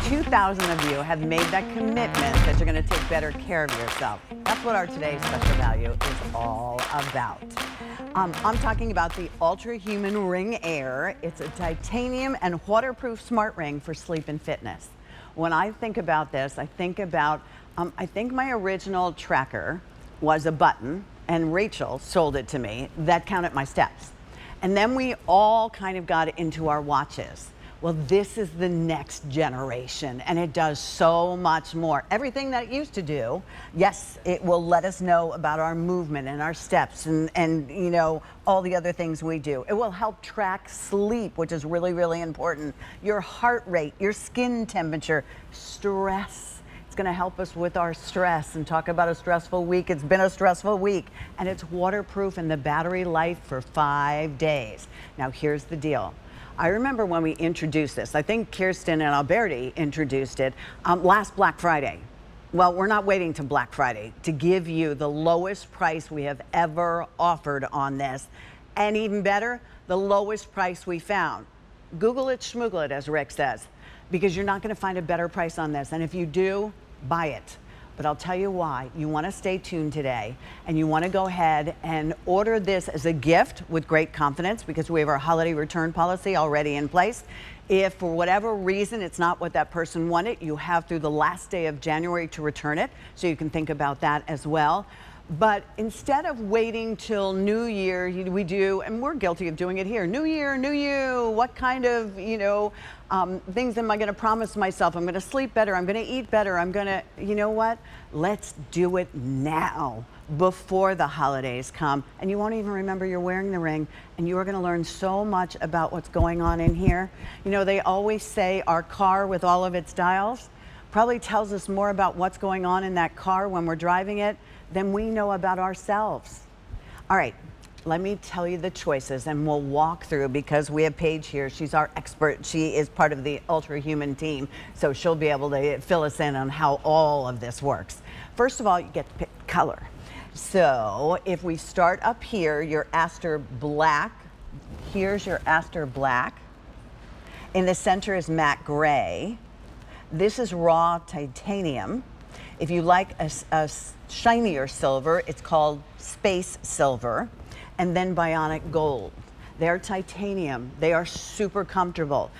2,000 of you have made that commitment that you're going to take better care of yourself. That's what our today's special value is all about. I'm talking about the Ultrahuman Ring Air. It's a titanium and waterproof smart ring for sleep and fitness. When I think about this, I think about, I think my original tracker was a button, and Rachel sold it to me, that counted my steps. And then we all kind of got into our watches. Well, this is the next generation, and it does so much more. Everything that it used to do, yes, it will let us know about our movement and our steps and you know, all the other things we do. It will help track sleep, which is really, really important. Your heart rate, your skin temperature, stress. It's going to help us with our stress and talk about a stressful week. It's been a stressful week, and it's waterproof and the battery life for 5 days. Now, here's the deal. I remember when we introduced this, I think Kirsten and Alberti introduced it last Black Friday. Well, we're not waiting to Black Friday to give you the lowest price we have ever offered on this. And even better, the lowest price we found. Google it, schmoogle it, as Rick says, because you're not going to find a better price on this. And if you do, buy it. But I'll tell you why. You want to stay tuned today, and you want to go ahead and order this as a gift with great confidence, because we have our holiday return policy already in place. If for whatever reason it's not what that person wanted, you have through the last day of January to return it, so you can think about that as well. But instead of waiting till New Year, we do, and we're guilty of doing it here, New Year, new you, what kind of, you know, things am I going to promise myself? I'm going to sleep better, I'm going to eat better, I'm going to, you know what? Let's do it now before the holidays come, and you won't even remember you're wearing the ring, and you are going to learn so much about what's going on in here. You know, they always say our car with all of its dials probably tells us more about what's going on in that car when we're driving it than we know about ourselves. All right, let me tell you the choices, and we'll walk through, because we have Paige here. She's our expert. She is part of the Ultrahuman team, so she'll be able to fill us in on how all of this works. First of all, you get to pick color. So if we start up here, your Aster Black. Here's your Aster Black. In the center is matte gray. This is raw titanium. If you like a shinier silver, it's called space silver. And then bionic gold. They're titanium. They are super comfortable.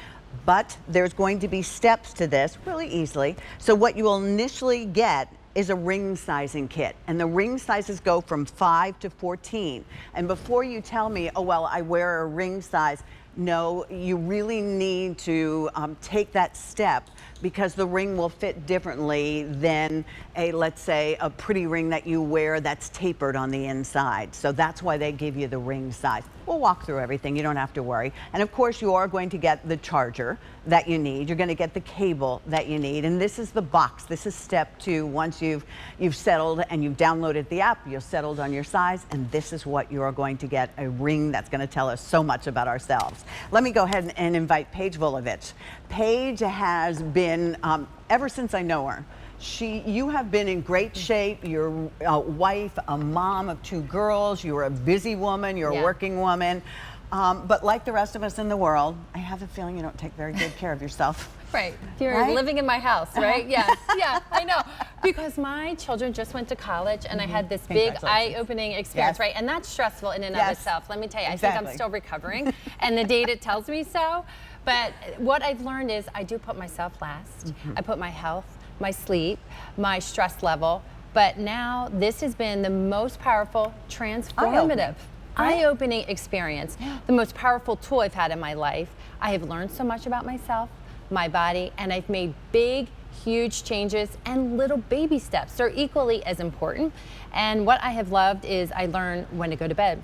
But there's going to be steps to this really easily. So what you will initially get is a ring sizing kit. And the ring sizes go from 5 to 14. And before you tell me, oh, well, I wear a ring size, no, you really need to take that step, because the ring will fit differently than a, let's say, a pretty ring that you wear that's tapered on the inside. So that's why they give you the ring size. We'll walk through everything, you don't have to worry. And of course, you are going to get the charger that you need. You're going to get the cable that you need. And this is the box. This is step 2. Once you've settled and you've downloaded the app, you've settled on your size, and this is what you are going to get, a ring that's going to tell us so much about ourselves. Let me go ahead and invite Paige Volovich. Paige has been, ever since I know her, you have been in great shape. You're a wife, a mom of 2 girls. You're a busy woman. You're a working woman. But like the rest of us in the world, I have a feeling you don't take very good care of yourself. Right. You're living in my house, right? Yes. Yeah, I know. Because my children just went to college, and I had this big eye-opening experience, right? And that's stressful in and of itself. Let me tell you, I think I'm still recovering, and the data tells me so. But what I've learned is I do put myself last. I put my health, my sleep, my stress level. But now this has been the most powerful, transformative, eye-opening experience, the most powerful tool I've had in my life. I have learned so much about myself, my body, and I've made big, huge changes, and little baby steps. They're equally as important. And what I have loved is I learned when to go to bed,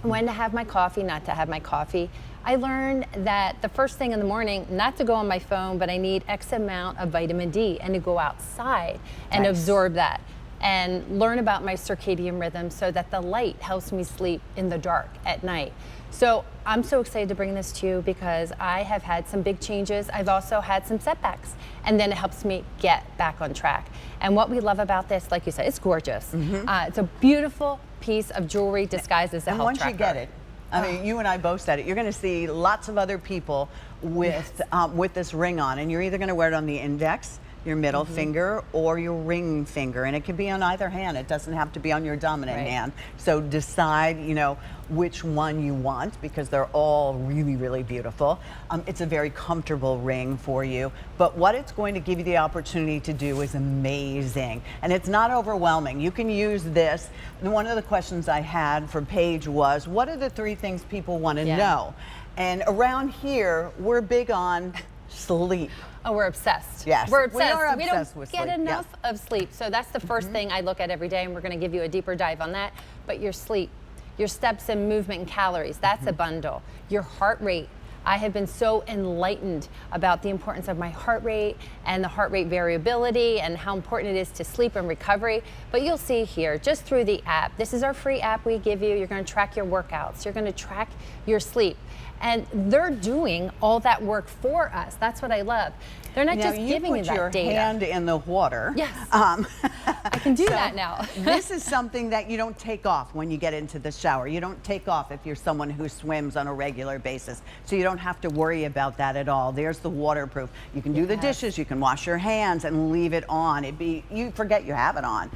when to have my coffee, not to have my coffee. I learned that the first thing in the morning, not to go on my phone, but I need X amount of vitamin D, and to go outside and absorb that, and learn about my circadian rhythm, so that the light helps me sleep in the dark at night. So I'm so excited to bring this to you, because I have had some big changes. I've also had some setbacks, and then it helps me get back on track. And what we love about this, like you said, it's gorgeous. It's a beautiful piece of jewelry disguised as a health tracker. And once you get it, I mean, you and I both said it. You're going to see lots of other people with this ring on, and you're either going to wear it on the index, your middle finger, or your ring finger, and it can be on either hand. It doesn't have to be on your dominant hand. So decide, you know, which one you want, because they're all really, really beautiful. It's a very comfortable ring for you, but what it's going to give you the opportunity to do is amazing, and it's not overwhelming. You can use this. And one of the questions I had for Paige was, what are the 3 things people want to know? And around here, we're big on sleep. Oh, we're obsessed. Yes, we're obsessed. We are obsessed we don't with get sleep. enough of sleep. So that's the first thing I look at every day, and we're going to give you a deeper dive on that. But your sleep, your steps and movement and calories, that's a bundle. Your heart rate. I have been so enlightened about the importance of my heart rate and the heart rate variability and how important it is to sleep and recovery. But you'll see here, just through the app, this is our free app we give you. You're going to track your workouts. You're going to track your sleep. And they're doing all that work for us. That's what I love. They're not just giving you that data. You put your hand in the water. Yes, I can do that now. This is something that you don't take off when you get into the shower. You don't take off if you're someone who swims on a regular basis. So you don't have to worry about that at all. There's the waterproof. You can do the dishes, you can wash your hands and leave it on. You forget you have it on.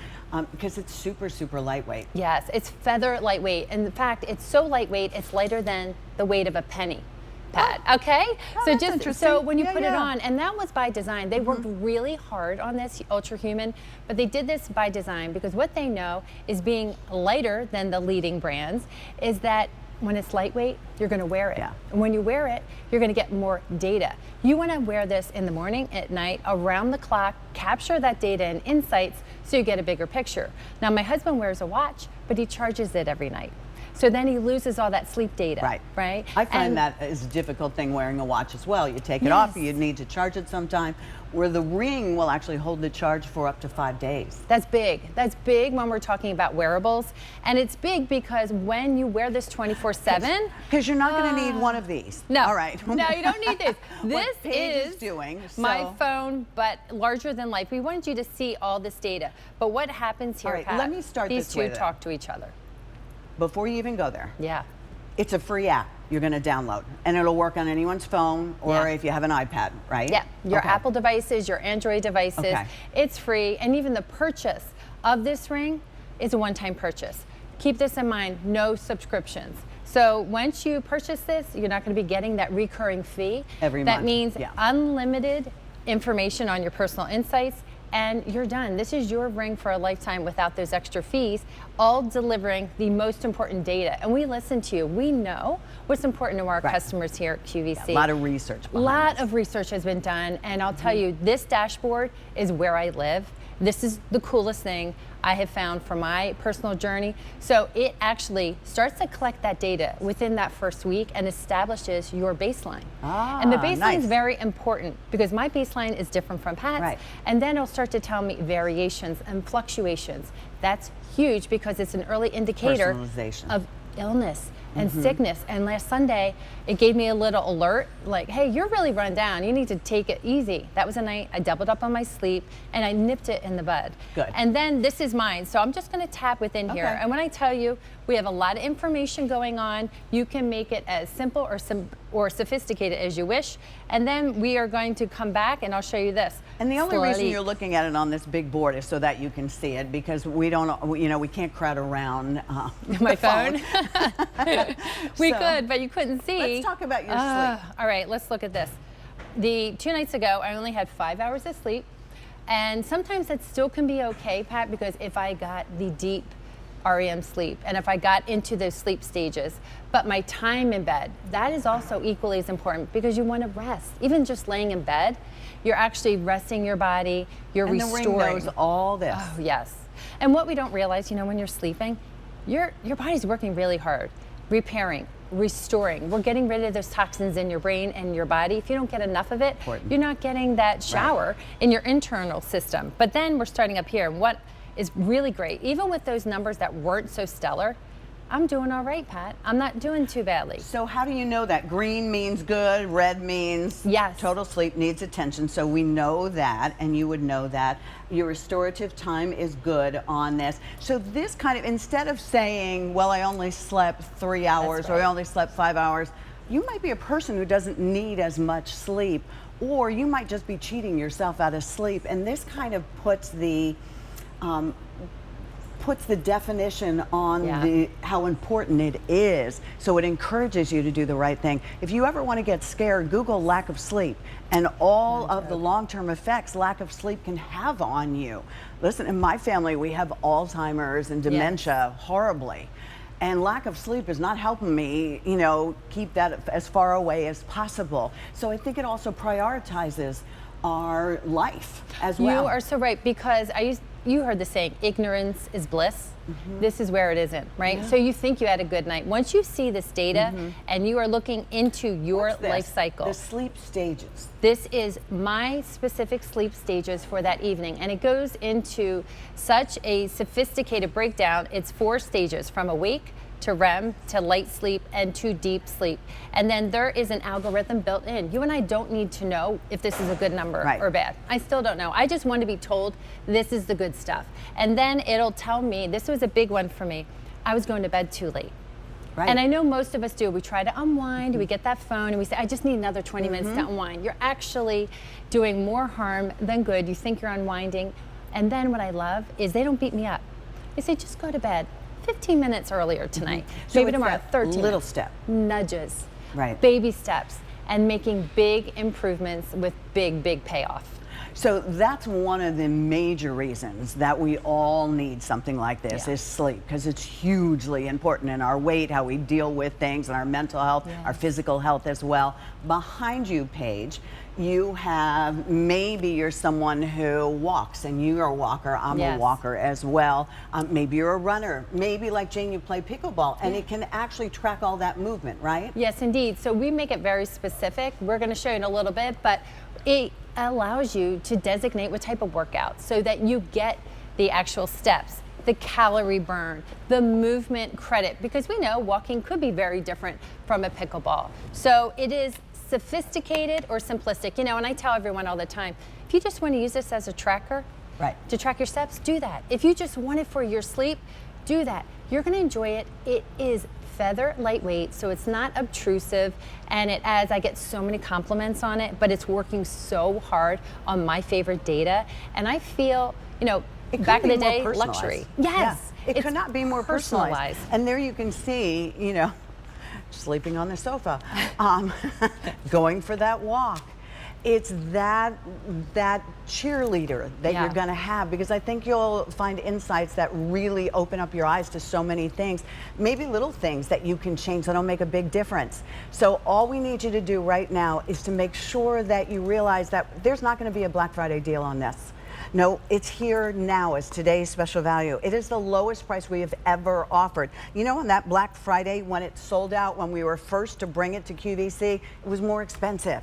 Because it's super, super lightweight. Yes, it's feather lightweight. In fact, it's so lightweight, it's lighter than the weight of a penny pad. Okay? So when you put it on, and that was by design. They worked really hard on this, Ultrahuman, but they did this by design because what they know is being lighter than the leading brands is that when it's lightweight, you're going to wear it. And when you wear it, you're going to get more data. You want to wear this in the morning, at night, around the clock, capture that data and insights so you get a bigger picture. Now, my husband wears a watch, but he charges it every night. So then he loses all that sleep data. Right? I find that is a difficult thing wearing a watch as well. You take it off, you need to charge it sometime, where the ring will actually hold the charge for up to 5 days. That's big. That's big when we're talking about wearables. And it's big because when you wear this 24/7. Because you're not going to need one of these. No. All right. No, you don't need this. This is doing, my phone, but larger than life. We wanted you to see all this data. But what happens here, Pat, let me start these this two way, talk to each other. Before you even go there. Yeah. It's a free app you're going to download, and it'll work on anyone's phone or if you have an iPad, right? Yeah, your Apple devices, your Android devices. It's free, and even the purchase of this ring is a one-time purchase. Keep this in mind, no subscriptions. So once you purchase this, you're not going to be getting that recurring fee. Every month. That means unlimited information on your personal insights, and you're done. This is your ring for a lifetime without those extra fees, all delivering the most important data. And we listen to you. We know what's important to our customers here at QVC. A lot of research behind A lot of research has been done, and I'll tell you, this dashboard is where I live. This is the coolest thing I have found for my personal journey. So it actually starts to collect that data within that first week and establishes your baseline. And the baseline is very important because my baseline is different from Pat's. And then it'll start to tell me variations and fluctuations. That's huge because it's an early indicator of illness and sickness. And last Sunday, it gave me a little alert, like, hey, you're really run down. You need to take it easy. That was a night I doubled up on my sleep and I nipped it in the bud. Good. And then this is mine. So I'm just going to tap within here. And when I tell you, we have a lot of information going on. You can make it as simple or sophisticated as you wish. And then we are going to come back and I'll show you this. And the only reason you're looking at it on this big board is so that you can see it, because we don't, you know, we can't crowd around my phone. We could, but you couldn't see. Let's talk about your sleep. All right, let's look at this. 2 nights ago, I only had 5 hours of sleep. And sometimes that still can be okay, Pat, because if I got the deep REM sleep and if I got into those sleep stages, but my time in bed, that is also equally as important because you want to rest. Even just laying in bed, you're actually resting your body, you're restoring. The ring knows all this. Oh, yes. And what we don't realize, you know, when you're sleeping, your body's working really hard, repairing, restoring. We're getting rid of those toxins in your brain and your body. If you don't get enough of it, you're not getting that shower in your internal system. But then we're starting up here. What is really great, even with those numbers that weren't so stellar, I'm doing all right, Pat. I'm not doing too badly. So how do you know that? Green means good, red means yes. Total sleep needs attention. So we know that, and you would know that. Your restorative time is good on this. So this kind of, instead of saying, well, I only slept 3 hours or I only slept 5 hours, you might be a person who doesn't need as much sleep, or you might just be cheating yourself out of sleep. And this kind of puts the definition on how important it is. So it encourages you to do the right thing. If you ever want to get scared, Google lack of sleep and all of the long-term effects lack of sleep can have on you. Listen, in my family, we have Alzheimer's and dementia horribly. And lack of sleep is not helping me, you know, keep that as far away as possible. So I think it also prioritizes our life as well. You are so right, because you heard the saying, ignorance is bliss. This is where it isn't, right? So you think you had a good night. Once you see this data and you are looking into your life cycle. The sleep stages. This is my specific sleep stages for that evening. And it goes into such a sophisticated breakdown. It's 4 stages, from awake to REM, to light sleep, and to deep sleep. And then there is an algorithm built in. You and I don't need to know if this is a good number or bad. I still don't know. I just want to be told this is the good stuff. And then it'll tell me, this was a big one for me, I was going to bed too late. And I know most of us do. We try to unwind, we get that phone, and we say, I just need another 20 minutes to unwind. You're actually doing more harm than good. You think you're unwinding. And then what I love is they don't beat me up. They say, just go to bed 15 minutes earlier tonight. So maybe tomorrow, 13 little step. Nudges, baby steps, and making big improvements with big, big payoff. So that's one of the major reasons that we all need something like this is sleep, because it's hugely important in our weight, how we deal with things, and our mental health, our physical health as well. Behind you, Paige, you have, maybe you're someone who walks, and you're a walker, I'm a walker as well. Maybe you're a runner. Maybe like Jane, you play pickleball, and it can actually track all that movement, right? Yes, indeed. So we make it very specific. We're going to show you in a little bit, but it allows you to designate what type of workout so that you get the actual steps, the calorie burn, the movement credit, because we know walking could be very different from a pickleball. So it is sophisticated or simplistic, you know, and I tell everyone all the time, if you just want to use this as a tracker, to track your steps, do that. If you just want it for your sleep, do that. You're going to enjoy it. It is feather lightweight, so it's not obtrusive, and it adds, I get so many compliments on it, but it's working so hard on my favorite data, and I feel, you know, back in the day, luxury. Yes. It could not be more personalized. And there you can see, you know, sleeping on the sofa, going for that walk. It's that cheerleader that you're going to have, because I think you'll find insights that really open up your eyes to so many things, maybe little things that you can change that'll make a big difference. So all we need you to do right now is to make sure that you realize that there's not going to be a Black Friday deal on this. No, it's here now as today's special value. It is the lowest price we have ever offered. You know, on that Black Friday, when it sold out, when we were first to bring it to QVC, it was more expensive.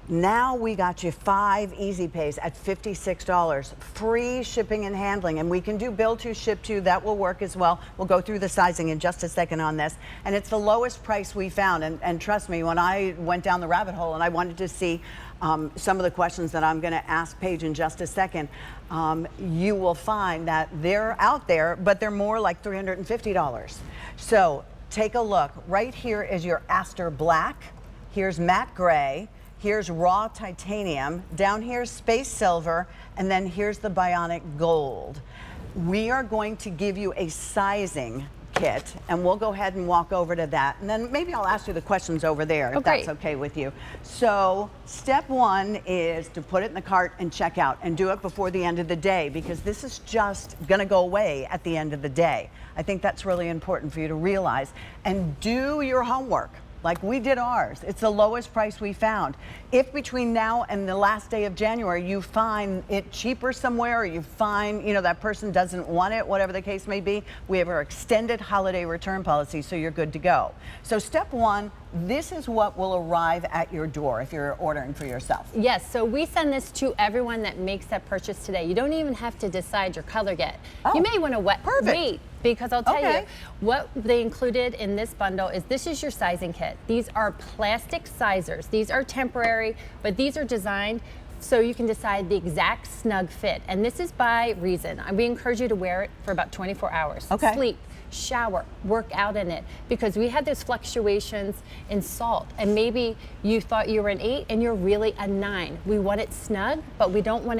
Now we got you 5 easy pays at $56, free shipping and handling, and we can do bill to, ship to, that will work as well. We'll go through the sizing in just a second on this, and it's the lowest price we found, and trust me, when I went down the rabbit hole and I wanted to see some of the questions that I'm going to ask Paige in just a second, you will find that they're out there, but they're more like $350. So take a look. Right here is your Aster Black. Here's Matte Gray. Here's raw titanium, down here's space silver, and then here's the bionic gold. We are going to give you a sizing kit, and we'll go ahead and walk over to that, and then maybe I'll ask you the questions over there if that's okay with you. So step 1 is to put it in the cart and check out, and do it before the end of the day, because this is just gonna go away at the end of the day. I think that's really important for you to realize, and do your homework. Like we did ours. It's the lowest price we found. If between now and the last day of January you find it cheaper somewhere, or you find, you know, that person doesn't want it, whatever the case may be, we have our extended holiday return policy, so you're good to go. So step 1, this is what will arrive at your door if you're ordering for yourself. Yes, so we send this to everyone that makes that purchase today. You don't even have to decide your color yet. Oh, you may want to wait, because I'll tell you what they included in this bundle is this is your sizing kit. These are plastic sizers. These are temporary, but these are designed so you can decide the exact snug fit. And this is by reason. We encourage you to wear it for about 24 hours. Okay. Sleep, shower, work out in it, because we have those fluctuations in salt, and maybe you thought you were an 8 and you're really a 9. We want it snug, but we don't want it